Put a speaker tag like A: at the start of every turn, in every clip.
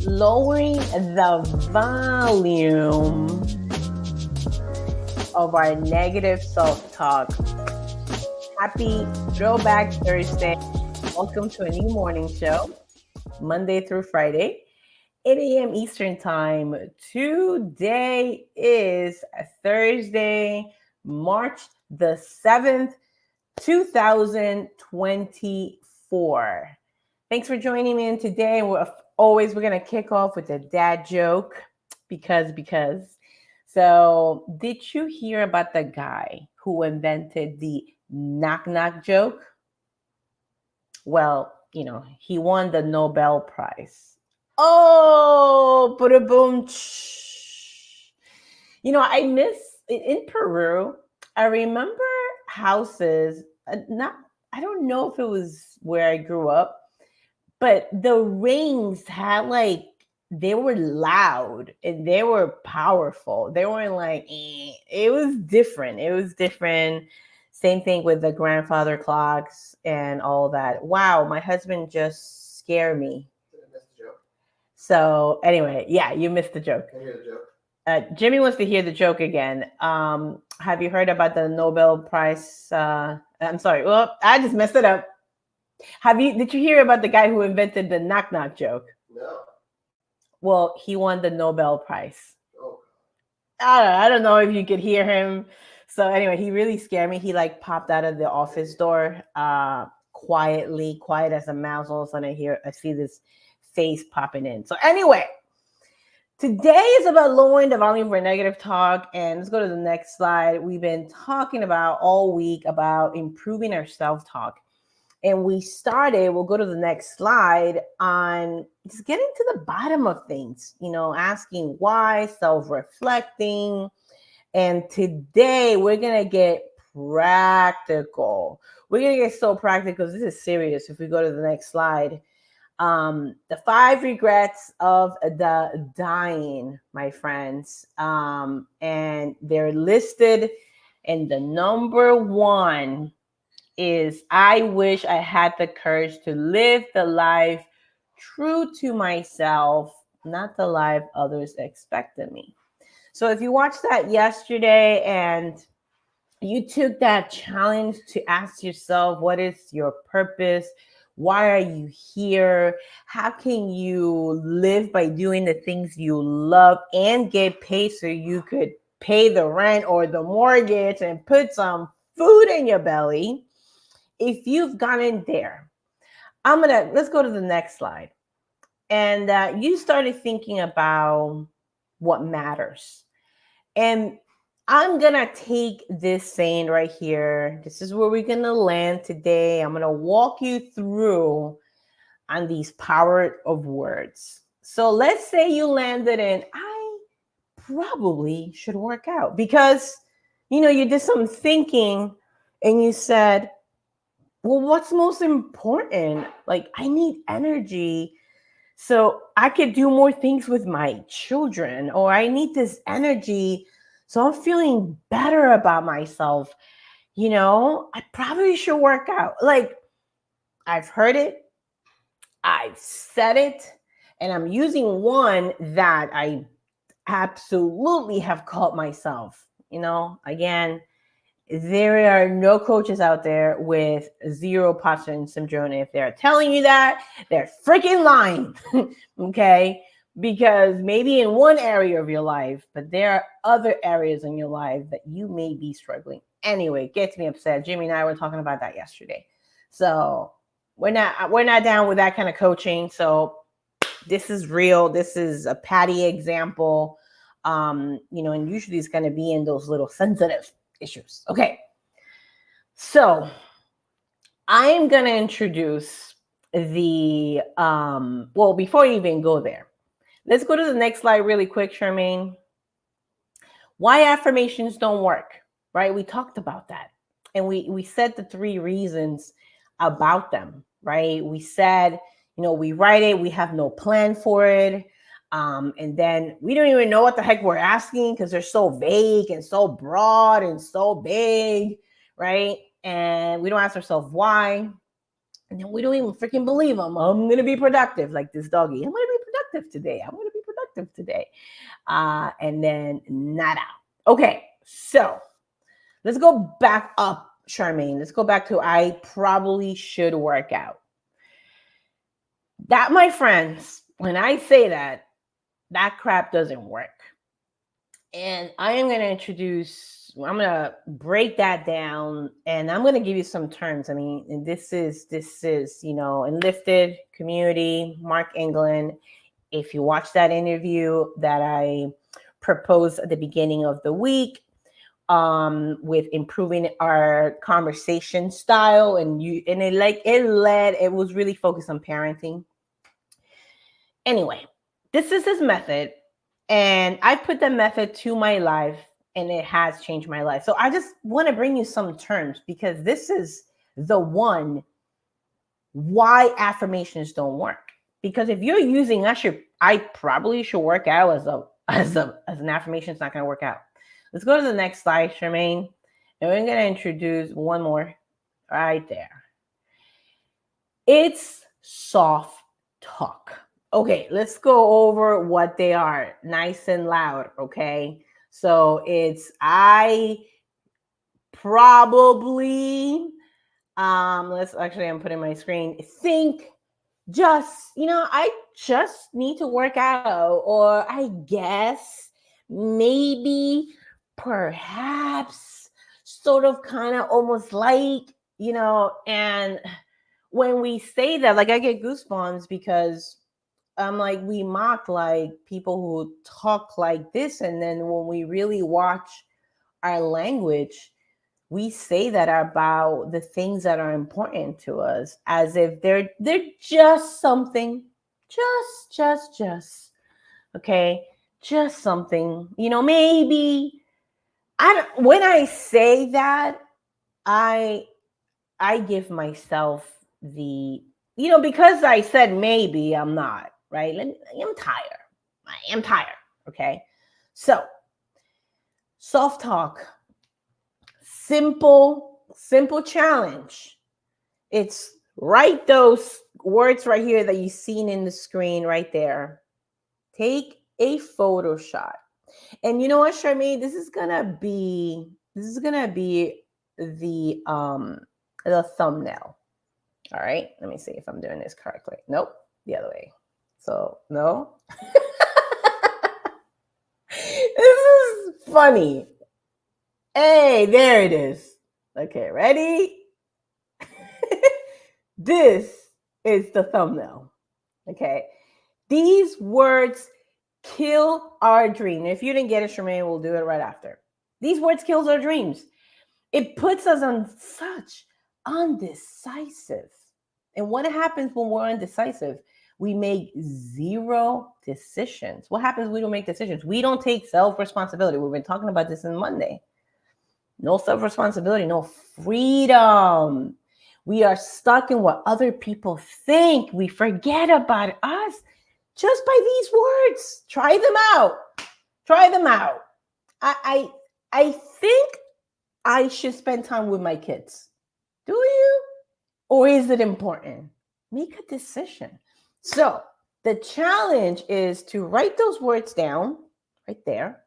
A: lowering the volume of our negative self-talk. Happy Throwback Thursday. Welcome to a new morning show, Monday through Friday, 8 a.m. Eastern Time. Today is Thursday, March the 7th, 2024. Thanks for joining me in today. We're going to kick off with a dad joke because. So, did you hear about the guy who invented the knock knock joke? Well, he won the Nobel Prize. Oh, boom. I miss in Peru. I remember houses. I don't know if it was where I grew up, but the rings had they were loud and they were powerful. They weren't it was different. Same thing with the grandfather clocks and all that. Wow, my husband just scared me.
B: Did I miss the joke?
A: So anyway, yeah, you missed the joke.
B: Can I hear the joke?
A: Jimmy wants to hear the joke again. Have you heard about the Nobel Prize? I'm sorry. Well, I just messed it up. Did you hear about the guy who invented the knock knock joke?
B: No.
A: Well, he won the Nobel Prize.
B: Oh.
A: I don't know if you could hear him. So anyway, he really scared me. He popped out of the office door, quiet as a mouse. All of a sudden I see this face popping in. So anyway, today is about lowering the volume for negative talk. And let's go to the next slide. We've been talking about all week about improving our self-talk. And we'll go to the next slide on just getting to the bottom of things, asking why, self-reflecting. And today we're going to get practical. We're going to get so practical. This is serious. If we go to the next slide, the 5 regrets of the dying, my friends. And they're listed. And the number 1 is I wish I had the courage to live the life true to myself, not the life others expect of me. So if you watched that yesterday and you took that challenge to ask yourself, what is your purpose? Why are you here? How can you live by doing the things you love and get paid so you could pay the rent or the mortgage and put some food in your belly? If you've gotten there, let's go to the next slide. And you started thinking about what matters. And I'm going to take this saying right here. This is where we're going to land today. I'm going to walk you through on these power of words. So let's say you landed in, I probably should work out because, you did some thinking and you said, well, what's most important? I need energy so I could do more things with my children, or I need this energy so I'm feeling better about myself. I probably should work out. I've heard it, I've said it, and I'm using one that I absolutely have caught myself. Again, there are no coaches out there with zero posture syndrome. If they're telling you that, they're freaking lying. Okay? Because maybe in one area of your life, but there are other areas in your life that you may be struggling. Anyway, it gets me upset. Jimmy and I were talking about that yesterday. So we're not down with that kind of coaching. So this is real. This is a Patty example. And usually it's going to be in those little sensitive issues. Okay. So I'm going to introduce the, before I even go there, let's go to the next slide really quick, Charmaine. Why affirmations don't work, right? We talked about that. And we said the 3 reasons about them, right? We said, we write it, we have no plan for it. And then we don't even know what the heck we're asking because they're so vague and so broad and so big, right? And we don't ask ourselves why. And then we don't even freaking believe them. I'm going to be productive, like this doggy. I'm going to be productive today. I'm going to be productive today. And then nada. Okay, so let's go back up, Charmaine. Let's go back to I probably should work out. That, my friends, when I say that, that crap doesn't work. And I am going to I'm going to break that down, and I'm going to give you some terms. I mean, and this is, Enlifted Community, Mark England. If you watch that interview that I proposed at the beginning of the week, with improving our conversation style, it was really focused on parenting. Anyway, this is his method, and I put the method to my life, and it has changed my life. So I just want to bring you some terms, because this is the one why affirmations don't work. Because if you're using I probably should work out as an affirmation, it's not going to work out. Let's go to the next slide, Charmaine, and we're going to introduce one more right there. It's soft talk. Okay, let's go over what they are, nice and loud, okay? So it's I probably, I'm putting my screen, think I just need to work out, or I guess, maybe, perhaps, sort of, kind of, almost like, and when we say that, like, I get goosebumps, because we mock, like, people who talk like this, and then when we really watch our language, we say that about the things that are important to us, as if they're just something, just, okay, just something, maybe. When I say that, I give myself the, because I said maybe, I'm not, right? I'm tired. I am tired, okay? So, soft talk. Simple challenge. It's write those words right here that you've seen in the screen right there. Take a photo shot. And you know what, Charmaine? This is gonna be the thumbnail. All right. Let me see if I'm doing this correctly. Nope, the other way. So no. This is funny. Hey, there it is. Okay, ready? This is the thumbnail. Okay. These words kill our dream. If you didn't get it, Charmaine, we'll do it right after. These words kills our dreams. It puts us on such undecisive. And what happens when we're undecisive? We make zero decisions. What happens when we don't make decisions? We don't take self-responsibility. We've been talking about this on Monday. No self-responsibility, no freedom. We are stuck in what other people think. We forget about us just by these words. Try them out. Try them out. I think I should spend time with my kids. Do you? Or is it important? Make a decision. So the challenge is to write those words down right there.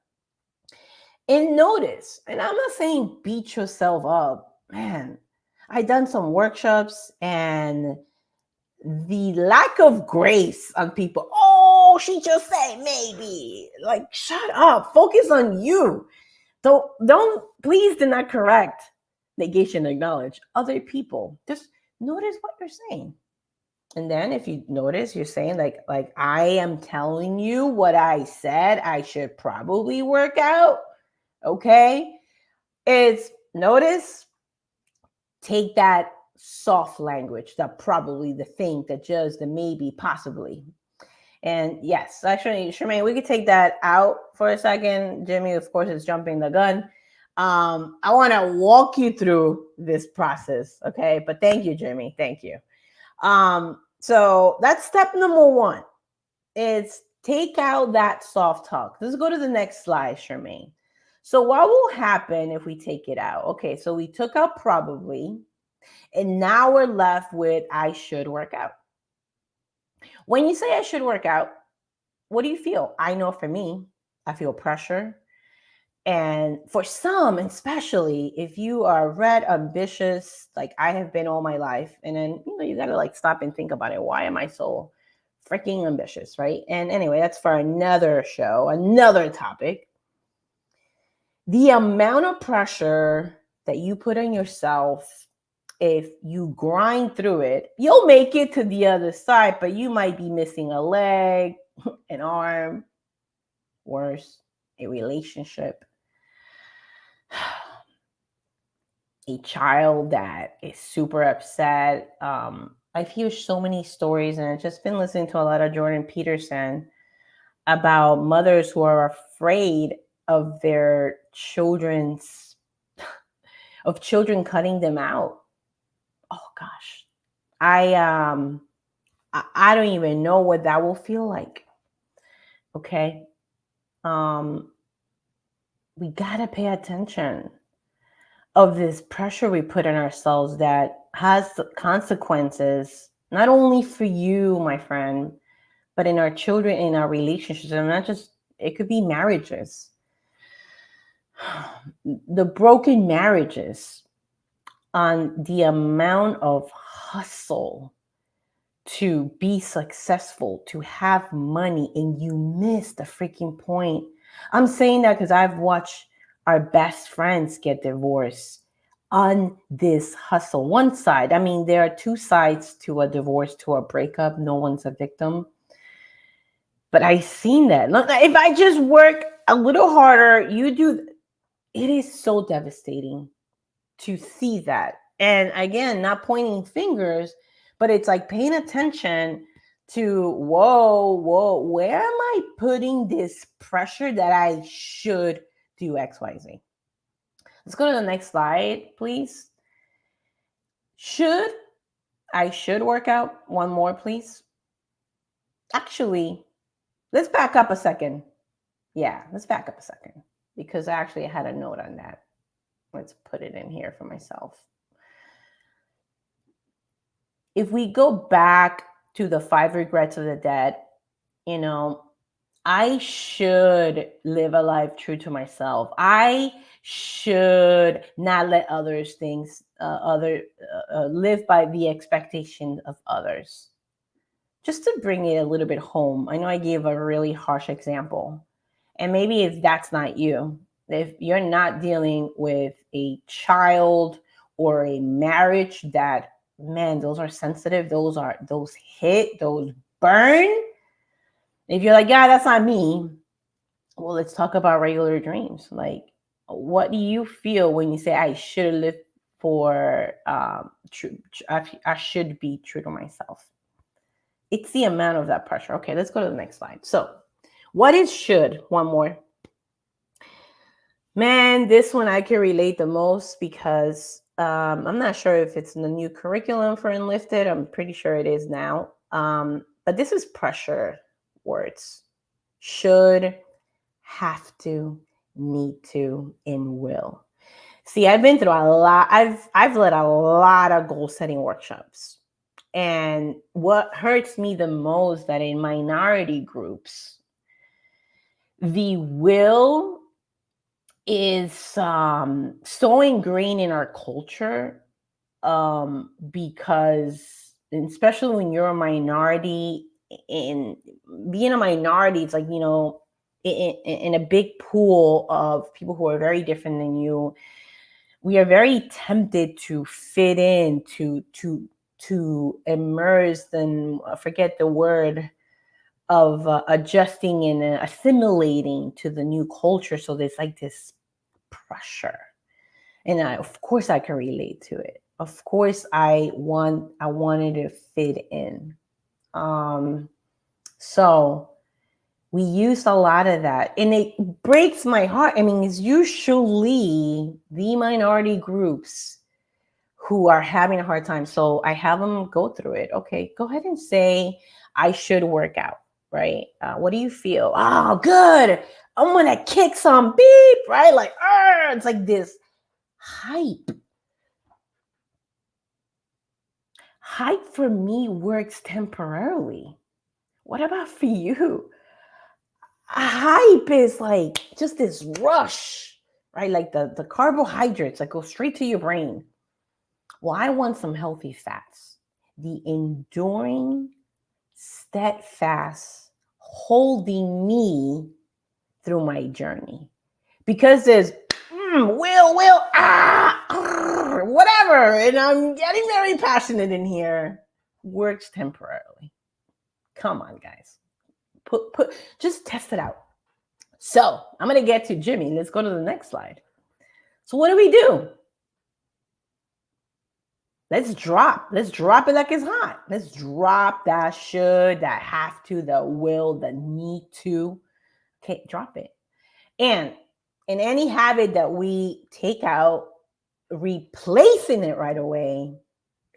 A: And notice, and I'm not saying beat yourself up, man. I done some workshops, and the lack of grace on people. Oh, she just said maybe. Like, shut up. Focus on you. Please do not correct, negation, acknowledge other people. Just notice what you're saying. And then if you notice, you're saying like I am telling you what I said, I should probably work out. Okay, it's notice, take that soft language, that probably, the think, the just, the maybe, possibly. And yes, actually, Charmaine, we could take that out for a second. Jimmy, of course, is jumping the gun. I want to walk you through this process, okay? But thank you, Jimmy. Thank you. So that's step number one. Is take out that soft talk. Let's go to the next slide, Charmaine. So what will happen if we take it out? Okay, so we took out probably. And now we're left with I should work out. When you say I should work out, what do you feel? I know for me, I feel pressure. And for some, especially if you are red ambitious, like I have been all my life, and then you gotta like stop and think about it. Why am I so freaking ambitious, right? And anyway, that's for another show, another topic. The amount of pressure that you put on yourself, if you grind through it, you'll make it to the other side, but you might be missing a leg, an arm, worse, a relationship, a child that is super upset. I've heard so many stories, and I've just been listening to a lot of Jordan Peterson about mothers who are afraid of their children cutting them out. Oh gosh, I don't even know what that will feel like. Okay, we gotta pay attention of this pressure we put on ourselves that has consequences, not only for you, my friend, but in our children, in our relationships, and not just, it could be marriages. The broken marriages, on the amount of hustle to be successful, to have money, and you miss the freaking point. I'm saying that because I've watched our best friends get divorced on this hustle. One side, I mean, there are two sides to a divorce, to a breakup. No one's a victim. But I've seen that. Look, if I just work a little harder, you do. It is so devastating to see that. And again, not pointing fingers, but it's like paying attention to, whoa, where am I putting this pressure that I should do XYZ? Let's go to the next slide, please. I should work out. One more, please. Actually, let's back up a second. Yeah, let's back up a second, because I actually had a note on that. Let's put it in here for myself. If we go back to the 5 regrets of the dead, I should live a life true to myself. I should not let others live by the expectation of others. Just to bring it a little bit home, I know I gave a really harsh example, and maybe if that's not you, if you're not dealing with a child or a marriage that, man, those are sensitive, those hit, those burn. If you're like, yeah, that's not me, well, let's talk about regular dreams. Like, what do you feel when you say I should live for I should be true to myself? It's the amount of that pressure. Okay, let's go to the next slide. So what is should? One more. Man, this one I can relate the most, because I'm not sure if it's in the new curriculum for Enlifted. I'm pretty sure it is now. But this is pressure words. Should, have to, need to, and will. See, I've been through a lot. I've led a lot of goal setting workshops. And what hurts me the most, that in minority groups, the will is so ingrained in our culture, because especially when you're a minority, and being a minority, it's like, in a big pool of people who are very different than you, we are very tempted to fit in, to immerse, and forget the word of adjusting and assimilating to the new culture. So there's like this pressure, and of course I can relate to it. Of course I wanted to fit in. So we use a lot of that, and it breaks my heart. I mean, it's usually the minority groups who are having a hard time. So I have them go through it. Okay, go ahead and say, I should work out, right? What do you feel? Oh, good. I'm going to kick some beep, right? Like, it's like this hype. hype for me works temporarily. What about for you? Hype is like just this rush, right? Like the carbohydrates that go straight to your brain. Well, I want some healthy fats. The enduring, steadfast, holding me through my journey. Because there's whatever, and I'm getting very passionate in here. Works temporarily. Come on, guys. Just test it out. So I'm gonna get to Jimmy. Let's go to the next slide. So what do? Let's drop it like it's hot. Let's drop that should, that have to, the will, the need to. Okay, drop it. And in any habit that we take out, replacing it right away,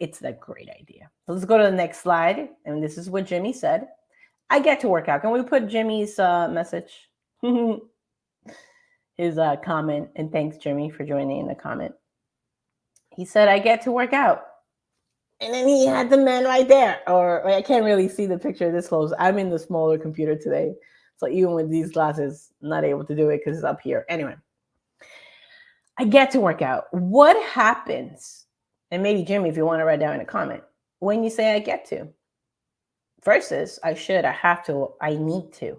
A: it's a great idea. So let's go to the next slide. And this is what Jimmy said. I get to work out. Can we put Jimmy's message? His comment. And thanks, Jimmy, for joining in the comment. He said, I get to work out. And then he had the man right there. Or I can't really see the picture this close. I'm in the smaller computer today. So even with these glasses, I'm not able to do it because it's up here. Anyway, I get to work out. What happens? And maybe, Jimmy, if you want to write down in a comment, when you say I get to, versus I should, I have to, I need to.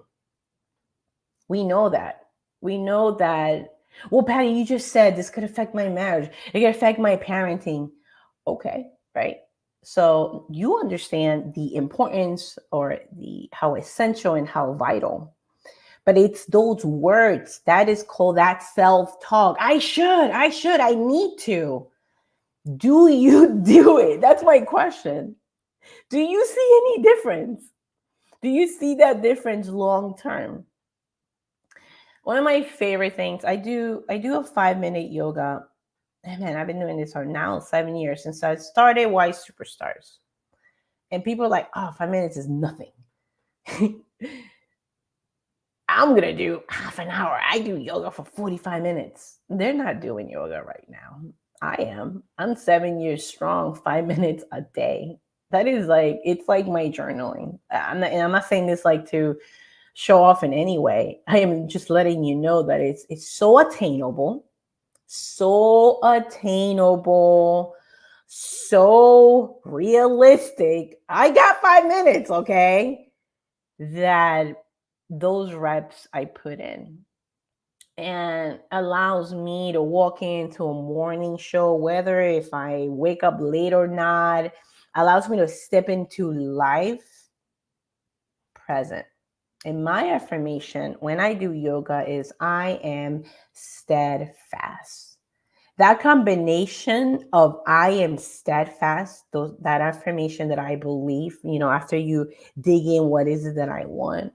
A: We know that. We know that, well, Patty, you just said this could affect my marriage. It could affect my parenting. Okay, right? So you understand the importance or how essential and how vital. But it's those words that is called that self-talk. I should, I need to. Do you do it? That's my question. Do you see any difference? Do you see that difference long term? One of my favorite things, I do a 5-minute yoga. And man, I've been doing this for now 7 years since I started White Superstars. And people are like, oh, 5 minutes is nothing. I'm going to do half an hour. I do yoga for 45 minutes. They're not doing yoga right now. I am. I'm 7 years strong, 5 minutes a day. That is like, it's like my journaling. I'm not saying this like to show off in any way. I am just letting you know that it's so attainable, so realistic. I got 5 minutes, okay? That those reps I put in and allows me to walk into a morning show, whether if I wake up late or not, allows me to step into life present. And my affirmation when I do yoga is I am steadfast. That combination of I am steadfast, that affirmation that I believe, after you dig in, what is it that I want,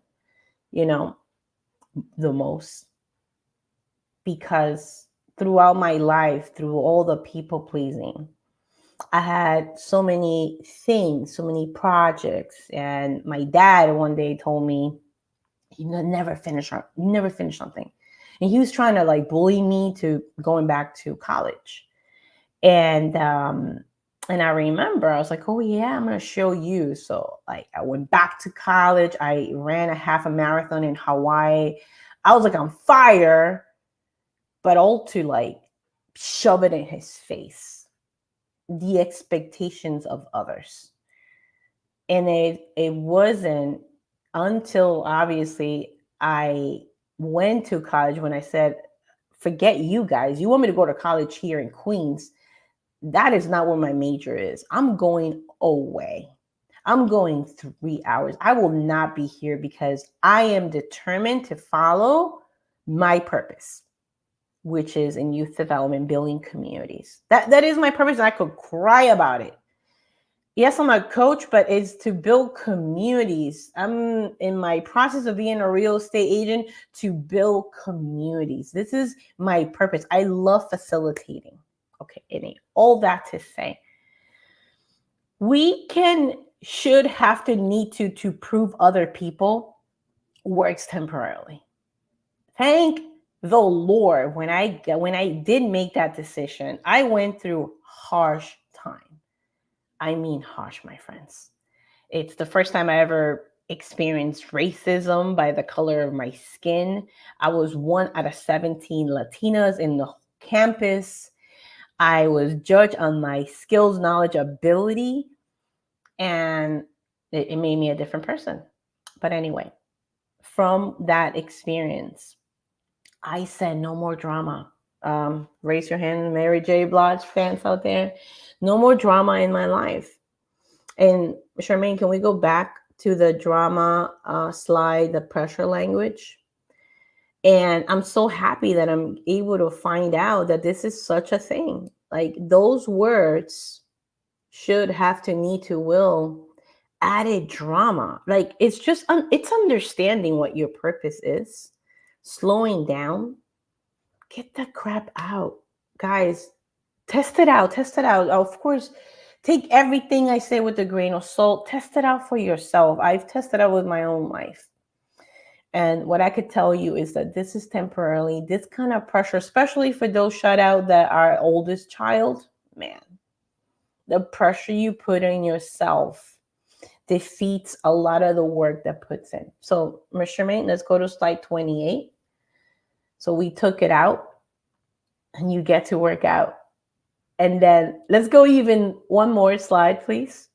A: the most? Because throughout my life, through all the people pleasing, I had so many things, so many projects. And my dad one day told me, you never finish something. And he was trying to like bully me to going back to college. And I remember I was like, oh yeah, I'm going to show you. So like I went back to college. I ran a half a marathon in Hawaii. I was like on fire, but all to like shove it in his face. The expectations of others. And it wasn't until obviously I went to college when I said, forget you guys. You want me to go to college here in Queens? That is not where my major is. I'm going away. I'm going 3 hours. I will not be here because I am determined to follow my purpose, which is in youth development, building communities. That is my purpose. And I could cry about it. Yes, I'm a coach, but it's to build communities. I'm in my process of being a real estate agent to build communities. This is my purpose. I love facilitating. Okay, Annie, all that to say, we should have to need to prove other people works temporarily. Thank the Lord, when I did make that decision, I went through harsh time. I mean harsh, my friends. It's the first time I ever experienced racism by the color of my skin. I was one out of 17 Latinas in the campus. I was judged on my skills, knowledge, ability, and it made me a different person. But anyway, from that experience, I said no more drama. Raise your hand, Mary J. Blige fans out there. No more drama in my life. And Charmaine, can we go back to the drama slide, the pressure language? And I'm so happy that I'm able to find out that this is such a thing. Like those words should have to need to will added drama. Like it's just it's understanding what your purpose is, slowing down. Get that crap out, guys. Test it out. Test it out. Of course, take everything I say with a grain of salt. Test it out for yourself. I've tested out with my own life. And what I could tell you is that this is temporarily, this kind of pressure, especially for those shut out that are oldest child, man, the pressure you put on yourself defeats a lot of the work that puts in. So, Ms. Charmaine, let's go to slide 28. So we took it out and you get to work out. And then let's go even one more slide, please.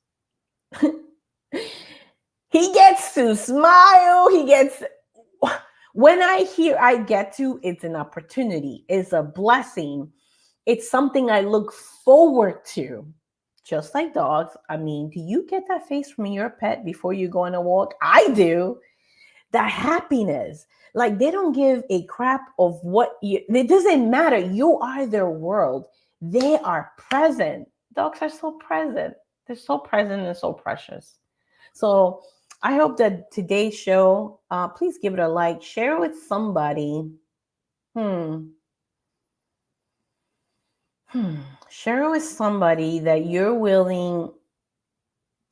A: He gets to smile. He gets, when I hear I get to, it's an opportunity. It's a blessing. It's something I look forward to. Just like dogs. I mean, do you get that face from your pet before you go on a walk? I do. That happiness. Like they don't give a crap of what you, it doesn't matter. You are their world. They are present. Dogs are so present. They're so present and so precious. So I hope that today's show, please give it a like, share it with somebody. Share it with somebody that you're willing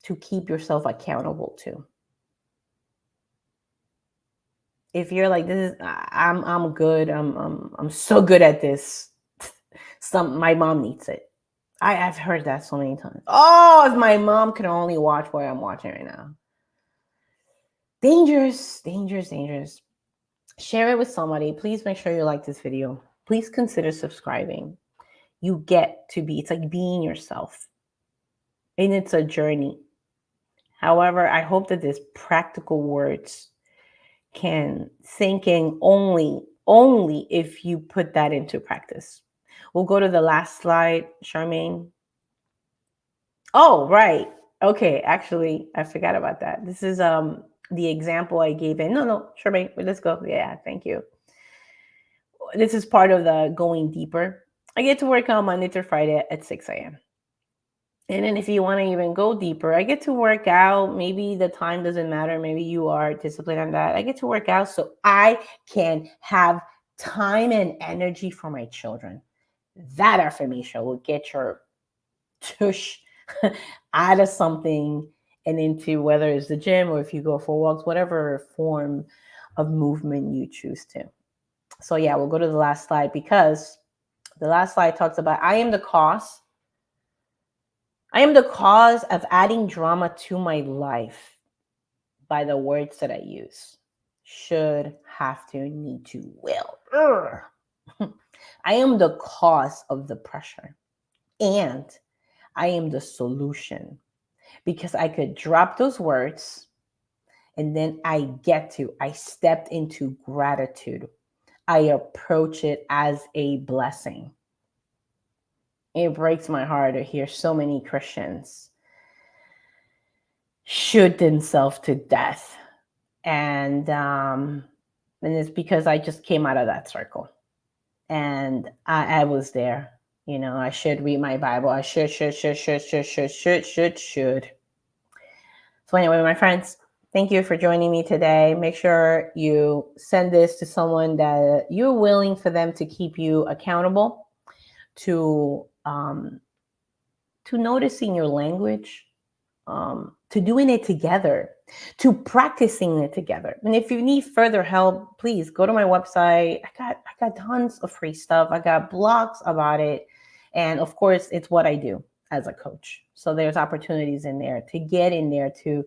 A: to keep yourself accountable to. If you're like, this is, I'm good. I'm so good at this. My mom needs it. I've heard that so many times. Oh, if my mom could only watch what I'm watching right now. Dangerous, dangerous, dangerous. Share it with somebody. Please make sure you like this video. Please consider subscribing. You get to be, it's like being yourself. And it's a journey. However, I hope that these practical words can sink in only if you put that into practice. We'll go to the last slide, Charmaine. Oh, right. Okay, actually, I forgot about that. This is the example I gave in. No, Charmaine, let's go. Yeah, thank you. This is part of the going deeper. I get to work on Monday through Friday at 6 a.m. And then if you want to even go deeper, I get to work out. Maybe the time doesn't matter. Maybe you are disciplined on that. I get to work out so I can have time and energy for my children. That affirmation will get your tush out of something and into whether it's the gym or if you go for walks, whatever form of movement you choose to. So yeah, we'll go to the last slide because the last slide talks about I am the cause of adding drama to my life by the words that I use. Should, have to, need to, will. I am the cause of the pressure. And I am the solution. Because I could drop those words and then I stepped into gratitude. I approach it as a blessing. It breaks my heart to hear so many Christians shoot themselves to death. And it's because I just came out of that circle. And I was there. You know, I should read my Bible. I should. So anyway, my friends, thank you for joining me today. Make sure you send this to someone that you're willing for them to keep you accountable to noticing your language, to doing it together, to practicing it together. And if you need further help, please go to my website. I got tons of free stuff. I got blogs about it. And of course, it's what I do as a coach. So there's opportunities in there to get in there to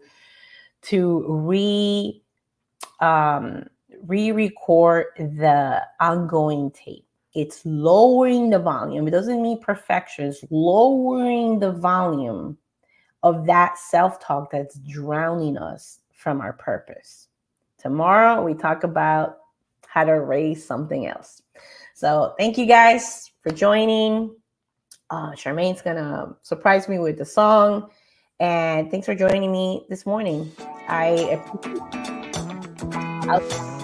A: re-record the ongoing tape. It's lowering the volume. It doesn't mean perfection. It's lowering the volume of that self-talk that's drowning us from our purpose. Tomorrow, we talk about how to raise something else. So thank you guys for joining. Charmaine's going to surprise me with the song. And thanks for joining me this morning. I appreciate it.